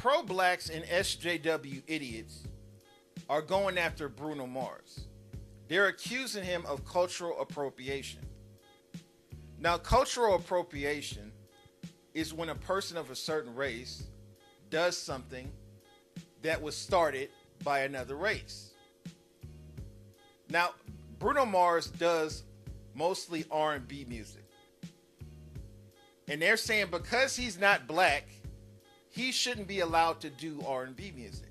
pro-blacks and SJW idiots are going after Bruno Mars. They're accusing him of cultural appropriation. Now, cultural appropriation is when a person of a certain race does something that was started by another race. Now, Bruno Mars does mostly R&B music. And they're saying because he's not black, he shouldn't be allowed to do R&B music,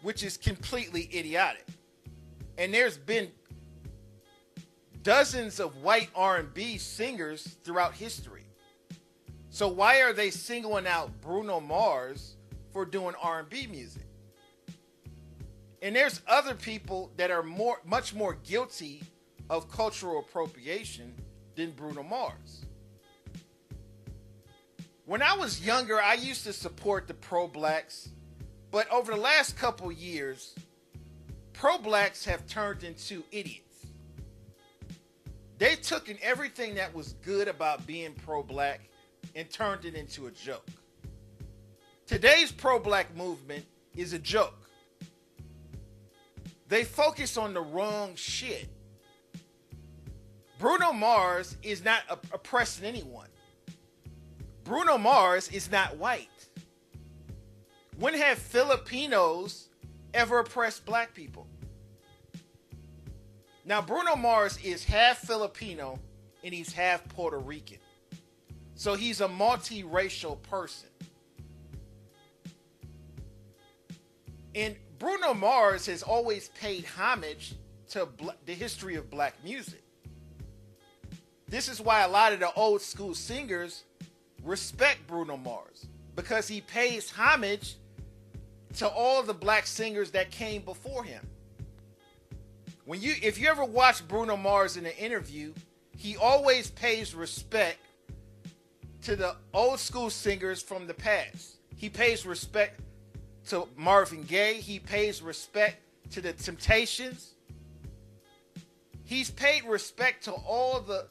which is completely idiotic. And there's been dozens of white R&B singers throughout history. So why are they singling out Bruno Mars for doing R&B music? And there's other people that are much more guilty of cultural appropriation than Bruno Mars. When I was younger, I used to support the pro-blacks, but over the last couple years, pro-blacks have turned into idiots. They took in everything that was good about being pro-black and turned it into a joke. Today's pro-black movement is a joke. They focus on the wrong shit. Bruno Mars is not oppressing anyone. Bruno Mars is not white. When have Filipinos ever oppressed black people? Now, Bruno Mars is half Filipino and he's half Puerto Rican. So he's a multiracial person. And Bruno Mars has always paid homage to the history of black music. This is why a lot of the old school singers respect Bruno Mars, because he pays homage to all the black singers that came before him. If you ever watch Bruno Mars in an interview, he always pays respect to the old school singers from the past. He pays respect to Marvin Gaye. He pays respect to the Temptations. He's paid respect to all the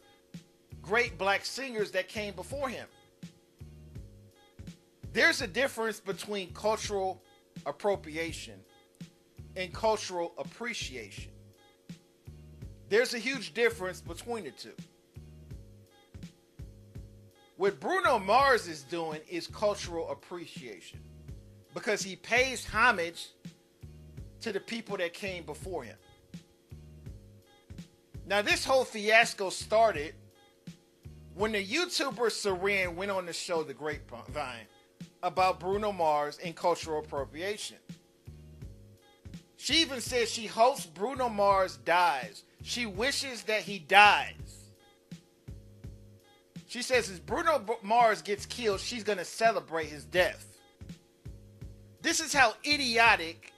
great black singers that came before him. There's a difference between cultural appropriation and cultural appreciation. There's a huge difference between the two. What Bruno Mars is doing is cultural appreciation, because he pays homage to the people that came before him. Now, this whole fiasco started when the YouTuber Saran went on the show The Grapevine about Bruno Mars and cultural appropriation. She even said she hopes Bruno Mars dies. She wishes that he dies. She says if Bruno Mars gets killed, she's going to celebrate his death. This is how idiotic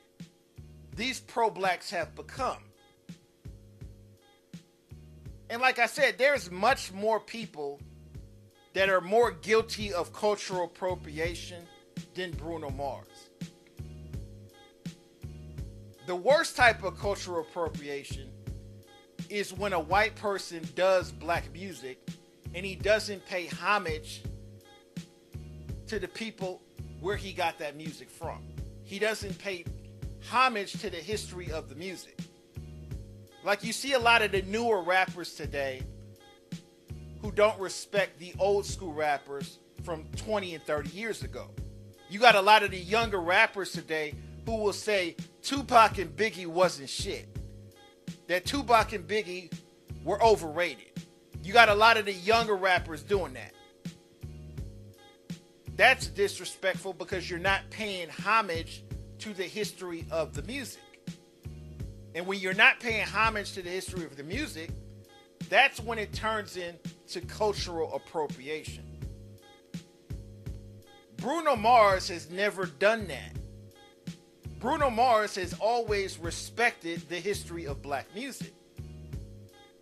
these pro-blacks have become. And like I said, there's much more people that are more guilty of cultural appropriation than Bruno Mars. The worst type of cultural appropriation is when a white person does black music and he doesn't pay homage to the people where he got that music from. He doesn't pay homage to the history of the music. Like you see a lot of the newer rappers today who don't respect the old school rappers from 20 and 30 years ago. You got a lot of the younger rappers today who will say Tupac and Biggie wasn't shit. That Tupac and Biggie were overrated. You got a lot of the younger rappers doing that. That's disrespectful because you're not paying homage to the history of the music. And when you're not paying homage to the history of the music, that's when it turns into cultural appropriation. Bruno Mars has never done that. Bruno Mars has always respected the history of black music.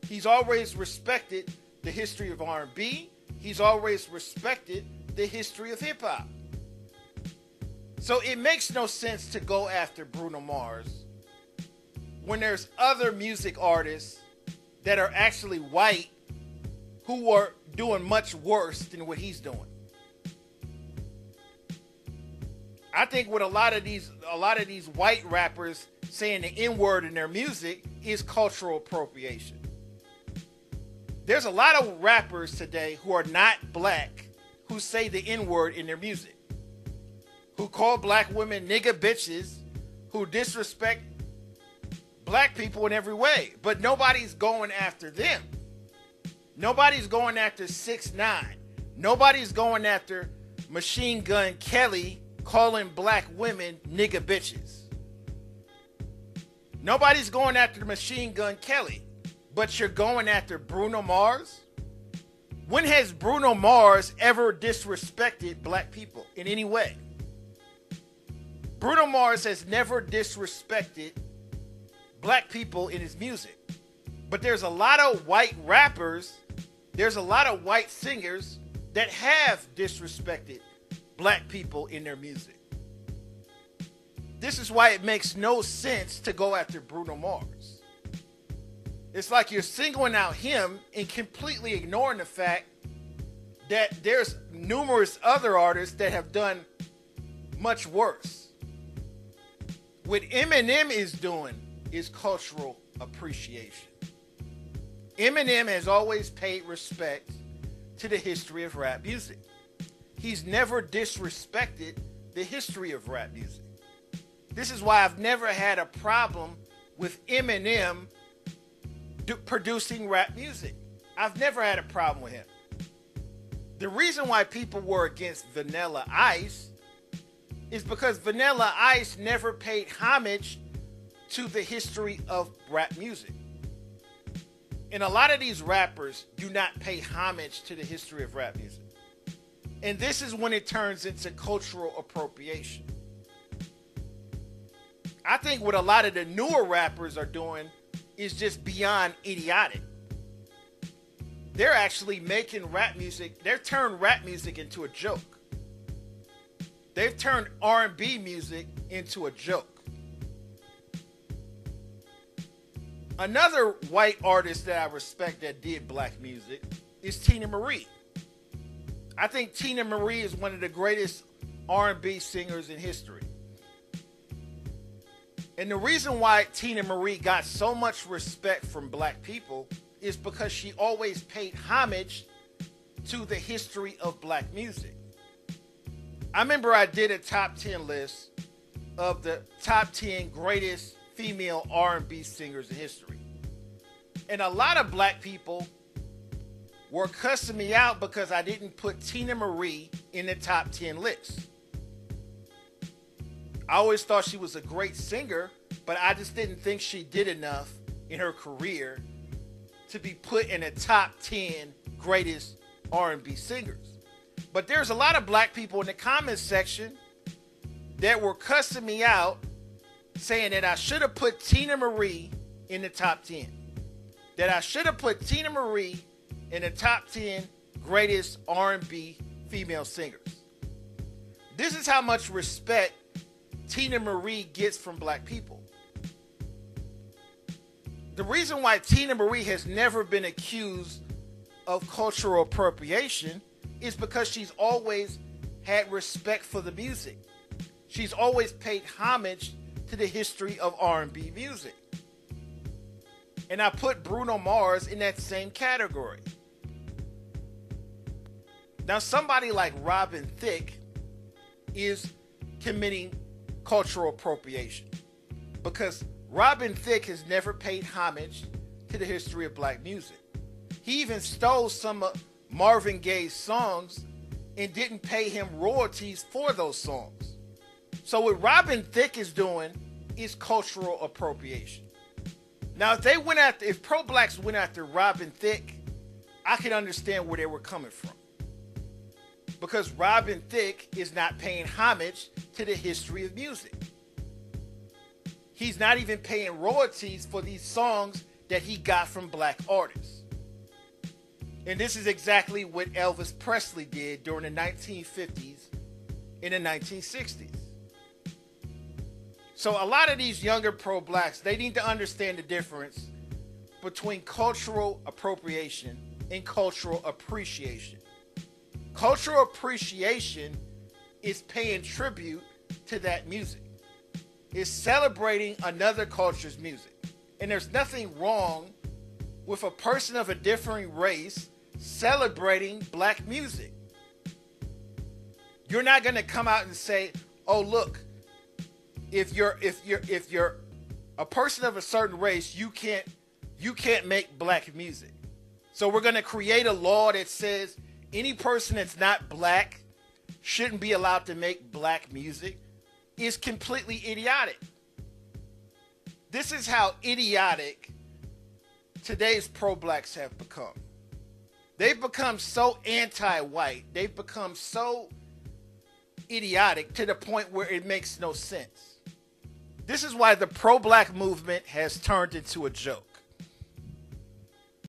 He's always respected the history of R&B. He's always respected the history of hip-hop. So it makes no sense to go after Bruno Mars when there's other music artists that are actually white who are doing much worse than what he's doing. I think what a lot of these white rappers saying the N-word in their music is cultural appropriation. There's a lot of rappers today who are not black who say the N-word in their music, who call black women nigga bitches, who disrespect black people in every way, but nobody's going after them. Nobody's going after 6ix9ine. Nobody's going after Machine Gun Kelly calling black women nigga bitches. Nobody's going after Machine Gun Kelly, but you're going after Bruno Mars? When has Bruno Mars ever disrespected black people in any way? Bruno Mars has never disrespected black people in his music. But there's a lot of white rappers, there's a lot of white singers that have disrespected black people in their music. This is why it makes no sense to go after Bruno Mars. It's like you're singling out him and completely ignoring the fact that there's numerous other artists that have done much worse. What Eminem is doing is cultural appreciation. Eminem has always paid respect to the history of rap music. He's never disrespected the history of rap music. This is why I've never had a problem with Eminem producing rap music. I've never had a problem with him. The reason why people were against Vanilla Ice is because Vanilla Ice never paid homage to the history of rap music. And a lot of these rappers do not pay homage to the history of rap music. And this is when it turns into cultural appropriation. I think what a lot of the newer rappers are doing is just beyond idiotic. They're actually making rap music, they've turned rap music into a joke. They've turned R&B music into a joke. Another white artist that I respect that did black music is Tina Marie. I think Tina Marie is one of the greatest R&B singers in history. And the reason why Tina Marie got so much respect from black people is because she always paid homage to the history of black music. I remember I did a top 10 list of the top 10 greatest female R&B singers in history. And a lot of black people were cussing me out because I didn't put Tina Marie in the top 10 list. I always thought she was a great singer, but I just didn't think she did enough in her career to be put in the top 10 greatest R&B singers. But there's a lot of black people in the comments section that were cussing me out, saying that I should have put Tina Marie in the top 10. That I should have put Tina Marie in the top 10 greatest R&B female singers. This is how much respect Tina Marie gets from black people. The reason why Tina Marie has never been accused of cultural appropriation is because she's always had respect for the music. She's always paid homage to the history of R&B music. And I put Bruno Mars in that same category. Now, somebody like Robin Thicke is committing cultural appropriation because Robin Thicke has never paid homage to the history of black music. He even stole some of Marvin Gaye's songs and didn't pay him royalties for those songs. So what Robin Thicke is doing is cultural appropriation. Now, if pro-blacks went after Robin Thicke, I could understand where they were coming from. Because Robin Thicke is not paying homage to the history of music. He's not even paying royalties for these songs that he got from black artists. And this is exactly what Elvis Presley did during the 1950s and the 1960s. So a lot of these younger pro-blacks, they need to understand the difference between cultural appropriation and cultural appreciation. Cultural appreciation is paying tribute to that music. It's celebrating another culture's music. And there's nothing wrong with a person of a differing race celebrating black music. You're not going to come out and say, "Oh, look, if you're a person of a certain race, you can't make black music." So we're going to create a law that says any person that's not black shouldn't be allowed to make black music. Is completely idiotic. This is how idiotic today's pro-blacks have become. They've become so anti-white. They've become so idiotic to the point where it makes no sense. This is why the pro-black movement has turned into a joke.